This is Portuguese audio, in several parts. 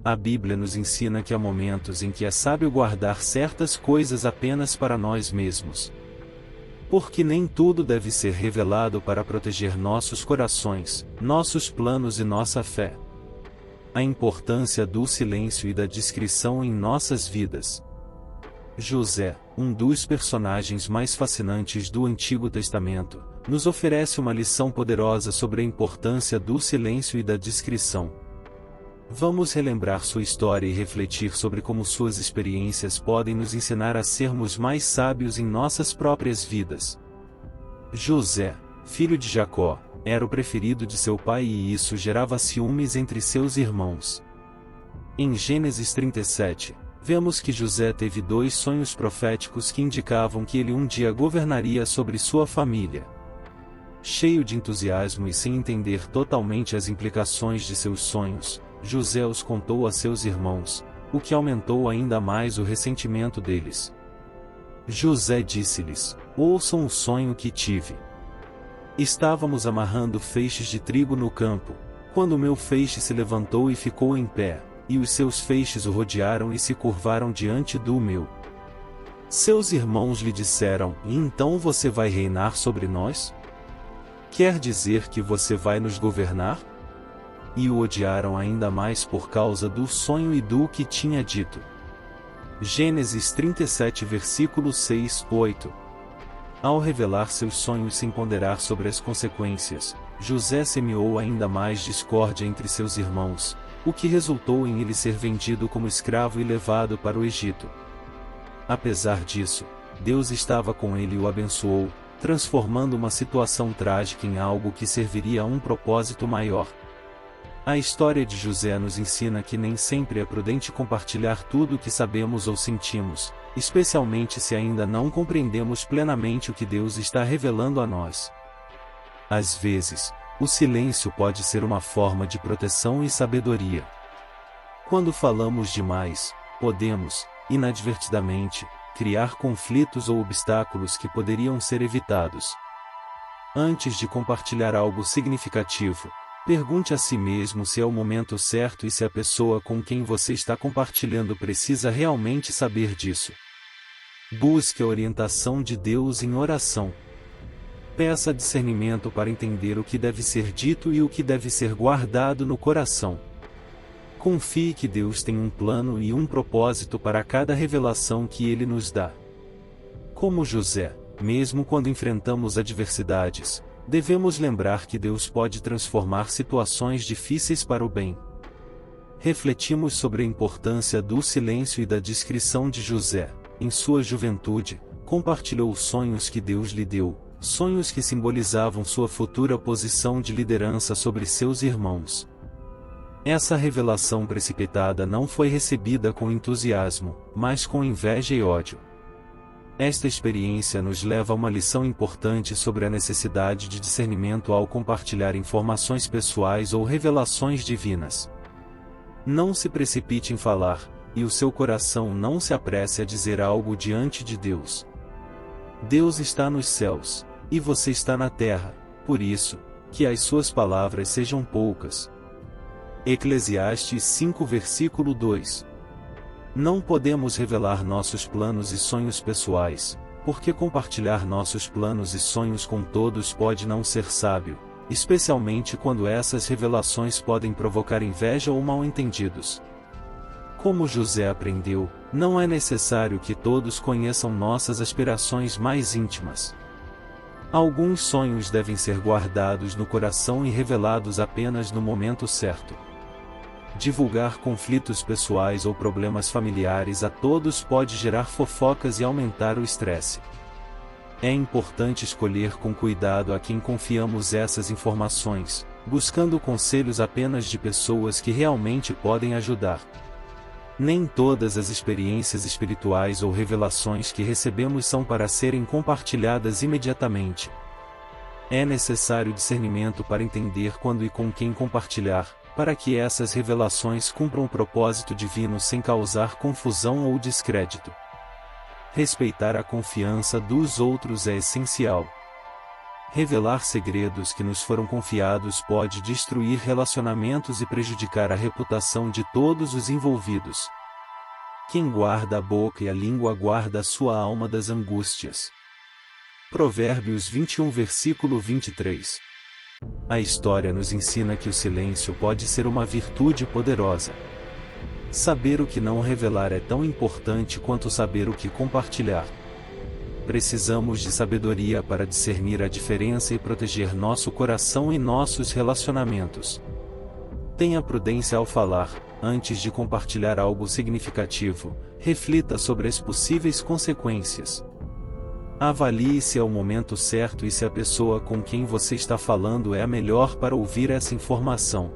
A Bíblia nos ensina que há momentos em que é sábio guardar certas coisas apenas para nós mesmos. Porque nem tudo deve ser revelado para proteger nossos corações, nossos planos e nossa fé. A importância do silêncio e da discrição em nossas vidas. José, um dos personagens mais fascinantes do Antigo Testamento, nos oferece uma lição poderosa sobre a importância do silêncio e da discrição. Vamos relembrar sua história e refletir sobre como suas experiências podem nos ensinar a sermos mais sábios em nossas próprias vidas. José, filho de Jacó, era o preferido de seu pai e isso gerava ciúmes entre seus irmãos. Em Gênesis 37, vemos que José teve 2 sonhos proféticos que indicavam que ele um dia governaria sobre sua família. Cheio de entusiasmo e sem entender totalmente as implicações de seus sonhos, José os contou a seus irmãos, o que aumentou ainda mais o ressentimento deles. José disse-lhes: ouçam o sonho que tive. Estávamos amarrando feixes de trigo no campo, quando o meu feixe se levantou e ficou em pé, e os seus feixes o rodearam e se curvaram diante do meu. Seus irmãos lhe disseram: e então você vai reinar sobre nós? Quer dizer que você vai nos governar? E o odiaram ainda mais por causa do sonho e do que tinha dito. Gênesis 37 versículos 6, 8. Ao revelar seus sonhos sem ponderar sobre as consequências, José semeou ainda mais discórdia entre seus irmãos, o que resultou em ele ser vendido como escravo e levado para o Egito. Apesar disso, Deus estava com ele e o abençoou, transformando uma situação trágica em algo que serviria a um propósito maior. A história de José nos ensina que nem sempre é prudente compartilhar tudo o que sabemos ou sentimos, especialmente se ainda não compreendemos plenamente o que Deus está revelando a nós. Às vezes, o silêncio pode ser uma forma de proteção e sabedoria. Quando falamos demais, podemos, inadvertidamente, criar conflitos ou obstáculos que poderiam ser evitados. Antes de compartilhar algo significativo, pergunte a si mesmo se é o momento certo e se a pessoa com quem você está compartilhando precisa realmente saber disso. Busque a orientação de Deus em oração. Peça discernimento para entender o que deve ser dito e o que deve ser guardado no coração. Confie que Deus tem um plano e um propósito para cada revelação que Ele nos dá. Como José, mesmo quando enfrentamos adversidades, devemos lembrar que Deus pode transformar situações difíceis para o bem. Refletimos sobre a importância do silêncio e da discrição de José. Em sua juventude, compartilhou os sonhos que Deus lhe deu, sonhos que simbolizavam sua futura posição de liderança sobre seus irmãos. Essa revelação precipitada não foi recebida com entusiasmo, mas com inveja e ódio. Esta experiência nos leva a uma lição importante sobre a necessidade de discernimento ao compartilhar informações pessoais ou revelações divinas. Não se precipite em falar, e o seu coração não se apresse a dizer algo diante de Deus. Deus está nos céus, e você está na terra, por isso, que as suas palavras sejam poucas. Eclesiastes 5 versículo 2. Não podemos revelar nossos planos e sonhos pessoais, porque compartilhar nossos planos e sonhos com todos pode não ser sábio, especialmente quando essas revelações podem provocar inveja ou mal-entendidos. Como José aprendeu, não é necessário que todos conheçam nossas aspirações mais íntimas. Alguns sonhos devem ser guardados no coração e revelados apenas no momento certo. Divulgar conflitos pessoais ou problemas familiares a todos pode gerar fofocas e aumentar o estresse. É importante escolher com cuidado a quem confiamos essas informações, buscando conselhos apenas de pessoas que realmente podem ajudar. Nem todas as experiências espirituais ou revelações que recebemos são para serem compartilhadas imediatamente. É necessário discernimento para entender quando e com quem compartilhar, para que essas revelações cumpram o propósito divino sem causar confusão ou descrédito. Respeitar a confiança dos outros é essencial. revelar segredos que nos foram confiados pode destruir relacionamentos e prejudicar a reputação de todos os envolvidos. Quem guarda a boca e a língua guarda a sua alma das angústias. Provérbios 21 versículo 23. A história nos ensina que o silêncio pode ser uma virtude poderosa. Saber o que não revelar é tão importante quanto saber o que compartilhar. Precisamos de sabedoria para discernir a diferença e proteger nosso coração e nossos relacionamentos. Tenha prudência ao falar, antes de compartilhar algo significativo, reflita sobre as possíveis consequências. Avalie se é o momento certo e se a pessoa com quem você está falando é a melhor para ouvir essa informação.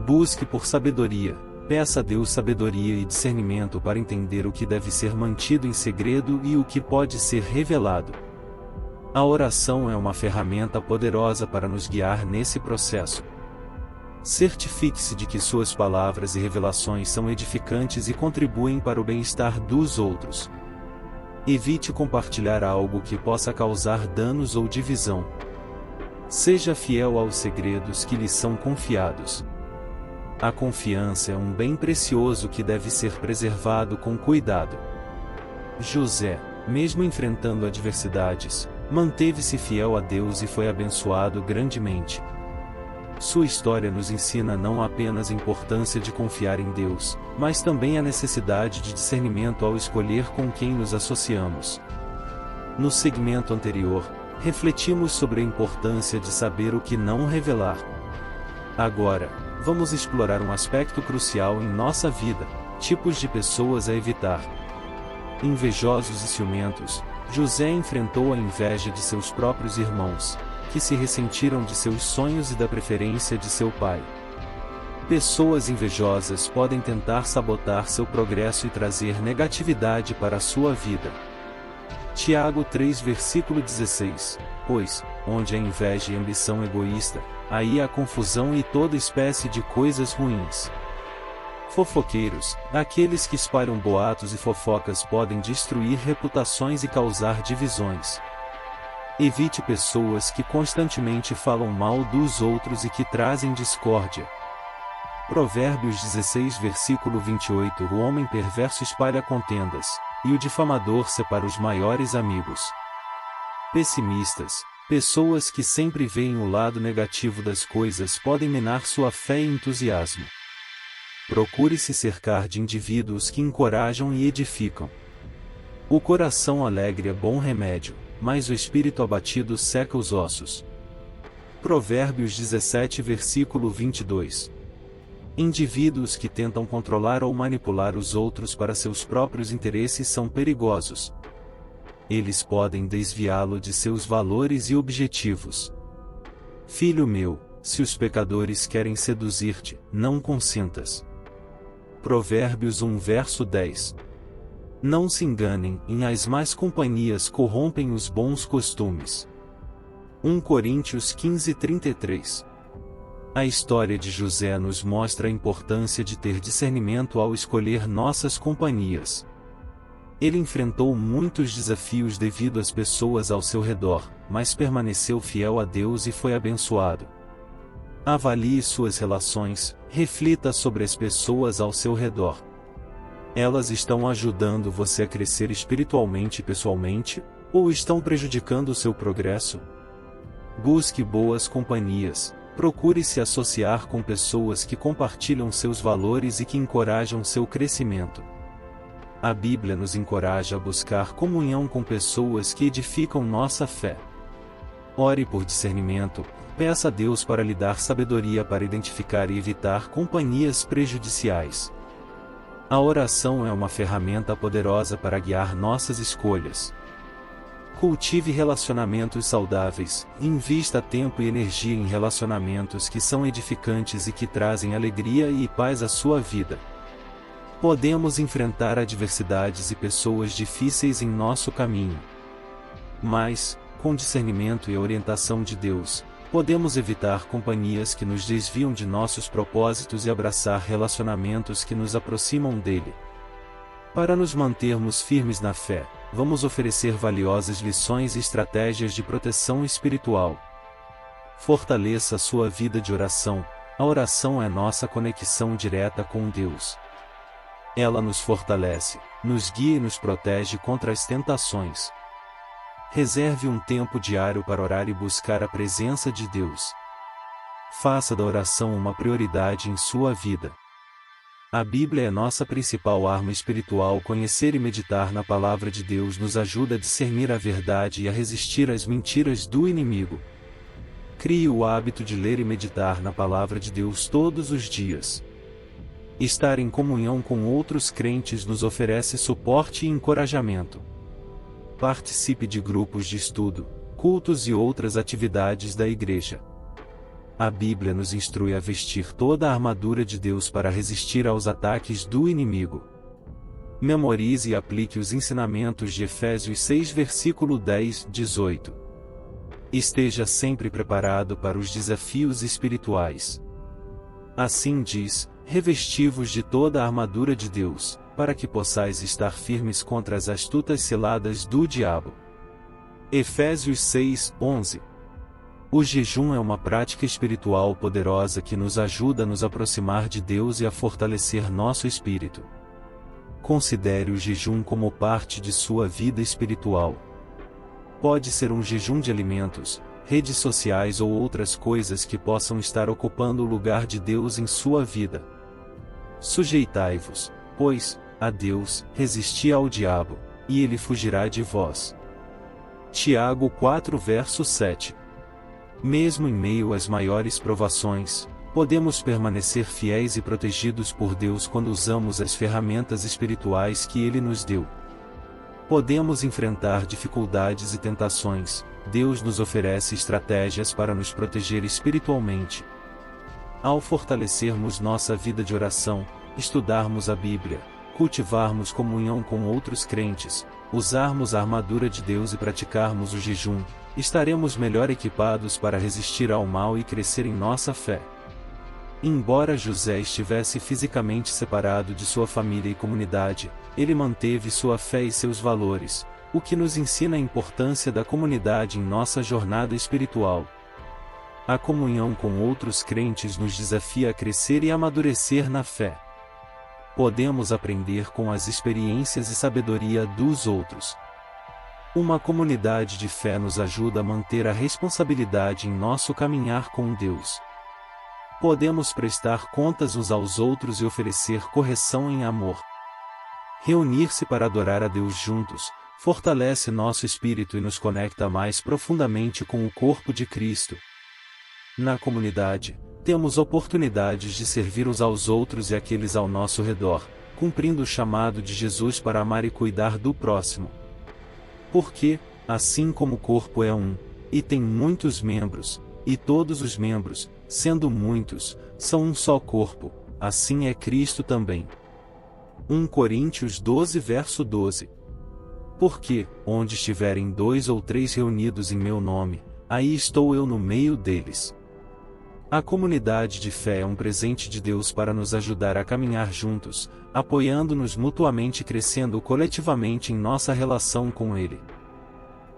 Busque por sabedoria. Peça a Deus sabedoria e discernimento para entender o que deve ser mantido em segredo e o que pode ser revelado. A oração é uma ferramenta poderosa para nos guiar nesse processo. Certifique-se de que suas palavras e revelações são edificantes e contribuem para o bem-estar dos outros. Evite compartilhar algo que possa causar danos ou divisão. Seja fiel aos segredos que lhe são confiados. A confiança é um bem precioso que deve ser preservado com cuidado. José, mesmo enfrentando adversidades, manteve-se fiel a Deus e foi abençoado grandemente. Sua história nos ensina não apenas a importância de confiar em Deus, mas também a necessidade de discernimento ao escolher com quem nos associamos. No segmento anterior, refletimos sobre a importância de saber o que não revelar. Agora, vamos explorar um aspecto crucial em nossa vida: tipos de pessoas a evitar. Invejosos e ciumentos, José enfrentou a inveja de seus próprios irmãos, que se ressentiram de seus sonhos e da preferência de seu pai. Pessoas invejosas podem tentar sabotar seu progresso e trazer negatividade para a sua vida. Tiago 3 versículo 16, pois, onde há inveja e ambição egoísta, aí há confusão e toda espécie de coisas ruins. Fofoqueiros, aqueles que espalham boatos e fofocas podem destruir reputações e causar divisões. Evite pessoas que constantemente falam mal dos outros e que trazem discórdia. Provérbios 16 versículo 28. O homem perverso espalha contendas, e o difamador separa os maiores amigos. Pessimistas, pessoas que sempre veem o lado negativo das coisas podem minar sua fé e entusiasmo. Procure se cercar de indivíduos que encorajam e edificam. O coração alegre é bom remédio, mas o espírito abatido seca os ossos. Provérbios 17 versículo 22. Indivíduos que tentam controlar ou manipular os outros para seus próprios interesses são perigosos. Eles podem desviá-lo de seus valores e objetivos. Filho meu, se os pecadores querem seduzir-te, não consintas. Provérbios 1 verso 10. Não se enganem, em as más companhias corrompem os bons costumes. 1 Coríntios 15:33. A história de José nos mostra a importância de ter discernimento ao escolher nossas companhias. Ele enfrentou muitos desafios devido às pessoas ao seu redor, mas permaneceu fiel a Deus e foi abençoado. Avalie suas relações, reflita sobre as pessoas ao seu redor. Elas estão ajudando você a crescer espiritualmente e pessoalmente, ou estão prejudicando o seu progresso? Busque boas companhias, procure se associar com pessoas que compartilham seus valores e que encorajam seu crescimento. A Bíblia nos encoraja a buscar comunhão com pessoas que edificam nossa fé. Ore por discernimento, peça a Deus para lhe dar sabedoria para identificar e evitar companhias prejudiciais. A oração é uma ferramenta poderosa para guiar nossas escolhas. Cultive relacionamentos saudáveis, invista tempo e energia em relacionamentos que são edificantes e que trazem alegria e paz à sua vida. Podemos enfrentar adversidades e pessoas difíceis em nosso caminho. Mas, com discernimento e orientação de Deus, podemos evitar companhias que nos desviam de nossos propósitos e abraçar relacionamentos que nos aproximam dele. Para nos mantermos firmes na fé, vamos oferecer valiosas lições e estratégias de proteção espiritual. Fortaleça a sua vida de oração. A oração é nossa conexão direta com Deus. Ela nos fortalece, nos guia e nos protege contra as tentações. Reserve um tempo diário para orar e buscar a presença de Deus. Faça da oração uma prioridade em sua vida. A Bíblia é nossa principal arma espiritual. Conhecer e meditar na palavra de Deus nos ajuda a discernir a verdade e a resistir às mentiras do inimigo. Crie o hábito de ler e meditar na palavra de Deus todos os dias. Estar em comunhão com outros crentes nos oferece suporte e encorajamento. Participe de grupos de estudo, cultos e outras atividades da igreja. A Bíblia nos instrui a vestir toda a armadura de Deus para resistir aos ataques do inimigo. Memorize e aplique os ensinamentos de Efésios 6 versículo 10-18. Esteja sempre preparado para os desafios espirituais. Assim diz: revesti-vos de toda a armadura de Deus, para que possais estar firmes contra as astutas ciladas do diabo. Efésios 6:11. O jejum é uma prática espiritual poderosa que nos ajuda a nos aproximar de Deus e a fortalecer nosso espírito. Considere o jejum como parte de sua vida espiritual. Pode ser um jejum de alimentos, redes sociais ou outras coisas que possam estar ocupando o lugar de Deus em sua vida. Sujeitai-vos, pois, a Deus, resisti ao diabo, e ele fugirá de vós. Tiago 4 verso 7. Mesmo em meio às maiores provações, podemos permanecer fiéis e protegidos por Deus quando usamos as ferramentas espirituais que Ele nos deu. Podemos enfrentar dificuldades e tentações. Deus nos oferece estratégias para nos proteger espiritualmente. Ao fortalecermos nossa vida de oração, estudarmos a Bíblia, cultivarmos comunhão com outros crentes, usarmos a armadura de Deus e praticarmos o jejum, estaremos melhor equipados para resistir ao mal e crescer em nossa fé. Embora José estivesse fisicamente separado de sua família e comunidade, ele manteve sua fé e seus valores, o que nos ensina a importância da comunidade em nossa jornada espiritual. A comunhão com outros crentes nos desafia a crescer e amadurecer na fé. Podemos aprender com as experiências e sabedoria dos outros. Uma comunidade de fé nos ajuda a manter a responsabilidade em nosso caminhar com Deus. Podemos prestar contas uns aos outros e oferecer correção em amor. Reunir-se para adorar a Deus juntos fortalece nosso espírito e nos conecta mais profundamente com o corpo de Cristo. Na comunidade, temos oportunidades de servir uns aos outros e aqueles ao nosso redor, cumprindo o chamado de Jesus para amar e cuidar do próximo. Porque, assim como o corpo é um, e tem muitos membros, e todos os membros, sendo muitos, são um só corpo, assim é Cristo também. 1 Coríntios 12 verso 12. Porque, onde estiverem 2 ou 3 reunidos em meu nome, aí estou eu no meio deles. A comunidade de fé é um presente de Deus para nos ajudar a caminhar juntos, apoiando-nos mutuamente e crescendo coletivamente em nossa relação com Ele.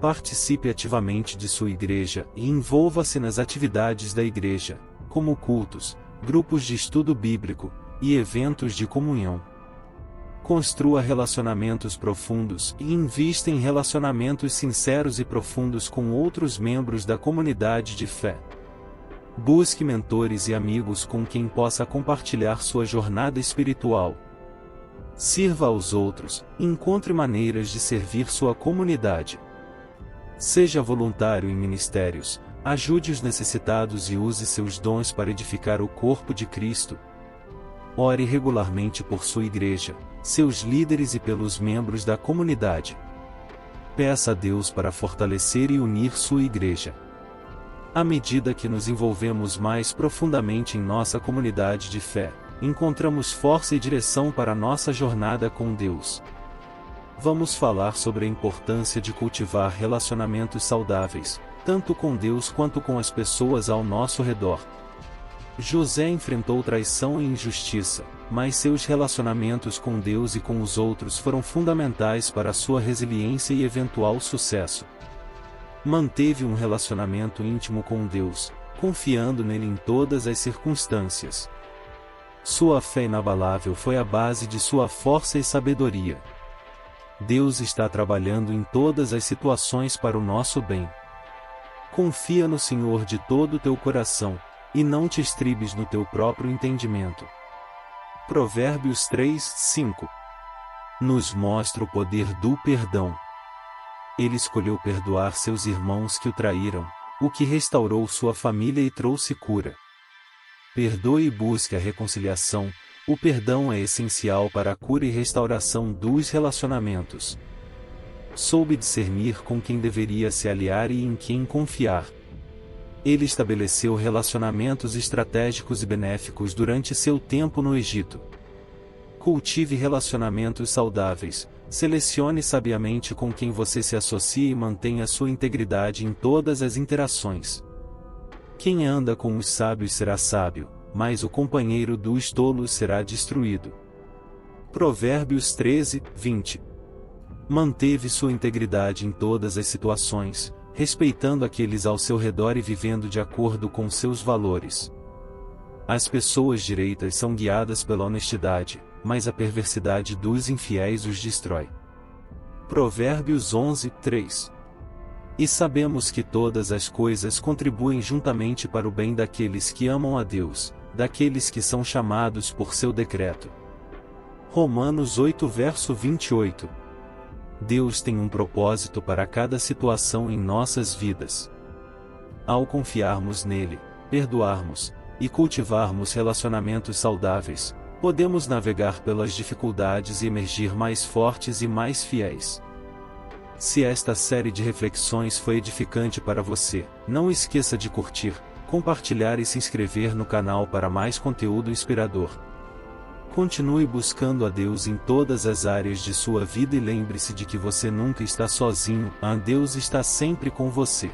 Participe ativamente de sua igreja e envolva-se nas atividades da igreja, como cultos, grupos de estudo bíblico e eventos de comunhão. Construa relacionamentos profundos e invista em relacionamentos sinceros e profundos com outros membros da comunidade de fé. Busque mentores e amigos com quem possa compartilhar sua jornada espiritual. Sirva aos outros, e encontre maneiras de servir sua comunidade. Seja voluntário em ministérios, ajude os necessitados e use seus dons para edificar o corpo de Cristo. Ore regularmente por sua igreja, seus líderes e pelos membros da comunidade. Peça a Deus para fortalecer e unir sua igreja. À medida que nos envolvemos mais profundamente em nossa comunidade de fé, encontramos força e direção para nossa jornada com Deus. Vamos falar sobre a importância de cultivar relacionamentos saudáveis, tanto com Deus quanto com as pessoas ao nosso redor. José enfrentou traição e injustiça, mas seus relacionamentos com Deus e com os outros foram fundamentais para sua resiliência e eventual sucesso. Manteve um relacionamento íntimo com Deus, confiando nele em todas as circunstâncias. Sua fé inabalável foi a base de sua força e sabedoria. Deus está trabalhando em todas as situações para o nosso bem. Confia no Senhor de todo o teu coração, e não te estribes no teu próprio entendimento. Provérbios 3:5 nos mostra o poder do perdão. Ele escolheu perdoar seus irmãos que o traíram, o que restaurou sua família e trouxe cura. Perdoe e busque a reconciliação. O perdão é essencial para a cura e restauração dos relacionamentos. Soube discernir com quem deveria se aliar e em quem confiar. Ele estabeleceu relacionamentos estratégicos e benéficos durante seu tempo no Egito. Cultive relacionamentos saudáveis, selecione sabiamente com quem você se associa e mantenha sua integridade em todas as interações. Quem anda com os sábios será sábio, mas o companheiro dos tolos será destruído. Provérbios 13:20 manteve sua integridade em todas as situações, respeitando aqueles ao seu redor e vivendo de acordo com seus valores. As pessoas direitas são guiadas pela honestidade, mas a perversidade dos infiéis os destrói. Provérbios 11:3 e sabemos que todas as coisas contribuem juntamente para o bem daqueles que amam a Deus, daqueles que são chamados por seu decreto. Romanos 8:28 Deus tem um propósito para cada situação em nossas vidas. Ao confiarmos nele, perdoarmos, e cultivarmos relacionamentos saudáveis, podemos navegar pelas dificuldades e emergir mais fortes e mais fiéis. Se esta série de reflexões foi edificante para você, não esqueça de curtir, compartilhar e se inscrever no canal para mais conteúdo inspirador. Continue buscando a Deus em todas as áreas de sua vida e lembre-se de que você nunca está sozinho, Deus está sempre com você.